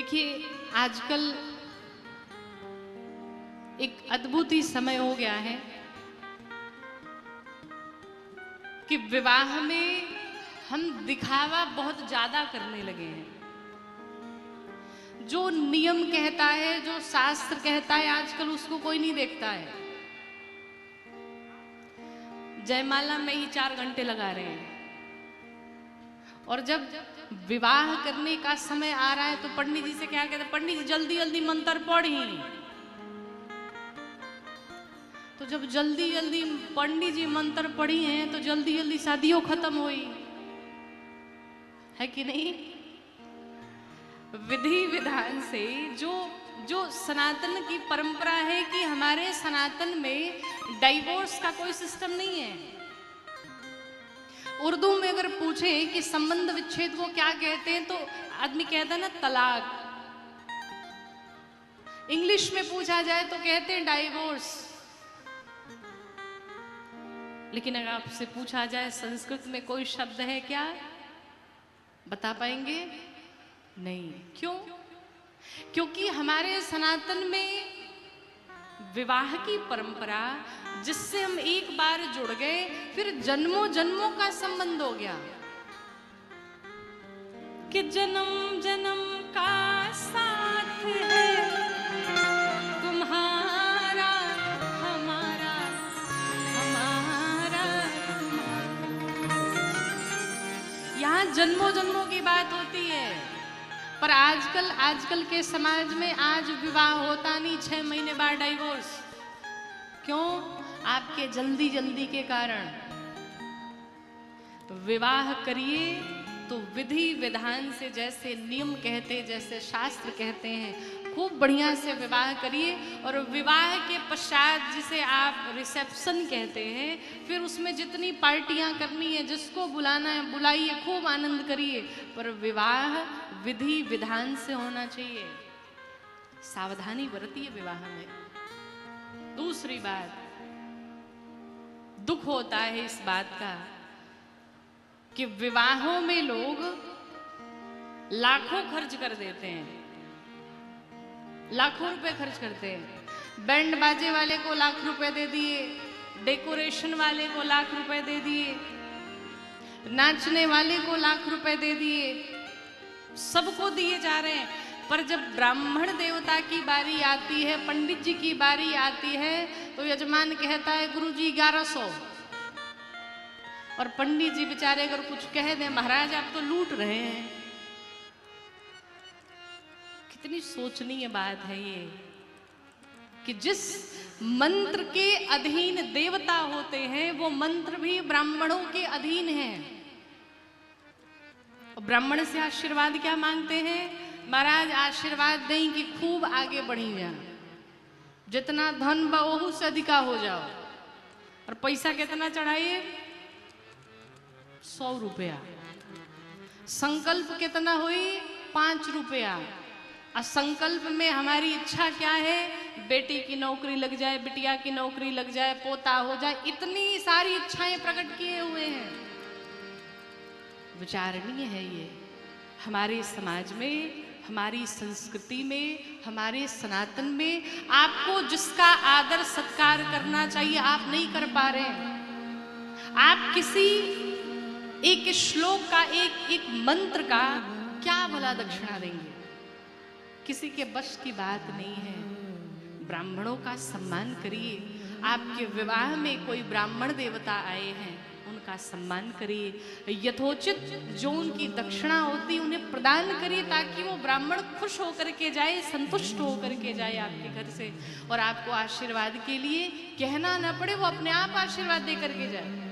देखिए, आजकल एक अद्भुत ही समय हो गया है कि विवाह में हम दिखावा बहुत ज्यादा करने लगे हैं। जो नियम कहता है, जो शास्त्र कहता है, आजकल उसको कोई नहीं देखता है। जयमाला में ही 4 घंटे लगा रहे हैं, और जब विवाह करने का समय आ रहा है तो पंडित जी से क्या कहते हैं, पंडित जी जल्दी जल्दी मंत्र पढ़ी। तो जब जल्दी जल्दी पंडित जी मंत्र पढ़ी हैं तो जल्दी जल्दी शादियों खत्म हुई है कि नहीं। विधि विधान से जो सनातन की परंपरा है कि हमारे सनातन में डाइवोर्स का कोई सिस्टम नहीं है। उर्दू में अगर पूछे कि संबंध विच्छेद को क्या कहते हैं तो आदमी कहता है ना तलाक। इंग्लिश में पूछा जाए तो कहते हैं डाइवोर्स। लेकिन अगर आपसे पूछा जाए संस्कृत में कोई शब्द है क्या, बता पाएंगे? नहीं। क्यों? क्योंकि हमारे सनातन में विवाह की परंपरा, जिससे हम एक बार जुड़ गए फिर जन्मों जन्मों का संबंध हो गया कि जन्म जन्म का साथ है तुम्हारा हमारा, हमारा तुम्हारा। यहाँ जन्मों जन्मों की बात होती है। पर आजकल के समाज में आज विवाह होता नहीं, 6 महीने बाद डाइवोर्स। क्यों? आपके जल्दी जल्दी के कारण। विवाह करिए तो विधि विधान से, जैसे नियम कहते, जैसे शास्त्र कहते हैं, खूब बढ़िया से विवाह करिए। और विवाह के पश्चात जिसे आप रिसेप्शन कहते हैं, फिर उसमें जितनी पार्टियां करनी है, जिसको बुलाना है बुलाइए, खूब आनंद करिए। पर विवाह विधि विधान से होना चाहिए। सावधानी बरतिए विवाह में। दूसरी बात, दुख होता है इस बात का कि विवाहों में लोग लाखों खर्च कर देते हैं, लाखों रुपए खर्च करते हैं। बैंड बाजे वाले को लाख रुपए दे दिए, डेकोरेशन वाले को लाख रुपए दे दिए, नाचने वाले को लाख रुपए दे दिए, सबको दिए जा रहे हैं। पर जब ब्राह्मण देवता की बारी आती है, पंडित जी की बारी आती है, तो यजमान कहता है गुरुजी 1100। और पंडित जी बेचारे अगर कुछ कह दें, महाराज आप तो लूट रहे हैं। कितनी सोचनीय बात है ये कि जिस मंत्र के अधीन देवता होते हैं, वो मंत्र भी ब्राह्मणों के अधीन हैं। और ब्राह्मण से आशीर्वाद क्या मांगते हैं? महाराज आशीर्वाद दें कि खूब आगे बढ़ी जा, जितना धन बहु से अधिका हो जाओ। और पैसा कितना चढ़ाइए? 100 रुपया। संकल्प कितना हुई? 5 रुपया। और संकल्प में हमारी इच्छा क्या है? बेटी की नौकरी लग जाए, बिटिया की नौकरी लग जाए, पोता हो जाए। इतनी सारी इच्छाएं प्रकट किए हुए हैं। विचारणीय है ये। हमारे समाज में, हमारी संस्कृति में, हमारे सनातन में आपको जिसका आदर सत्कार करना चाहिए आप नहीं कर पा रहे हैं। आप किसी एक श्लोक का, एक मंत्र का क्या भला दक्षिणा देंगे? किसी के बस की बात नहीं है। ब्राह्मणों का सम्मान करिए। आपके विवाह में कोई ब्राह्मण देवता आए हैं, उनका सम्मान करिए। यथोचित जो उनकी दक्षिणा होती उन्हें प्रदान करिए, ताकि वो ब्राह्मण खुश होकर के जाए, संतुष्ट होकर के जाए आपके घर से, और आपको आशीर्वाद के लिए कहना न पड़े, वो अपने आप आशीर्वाद दे करके जाए।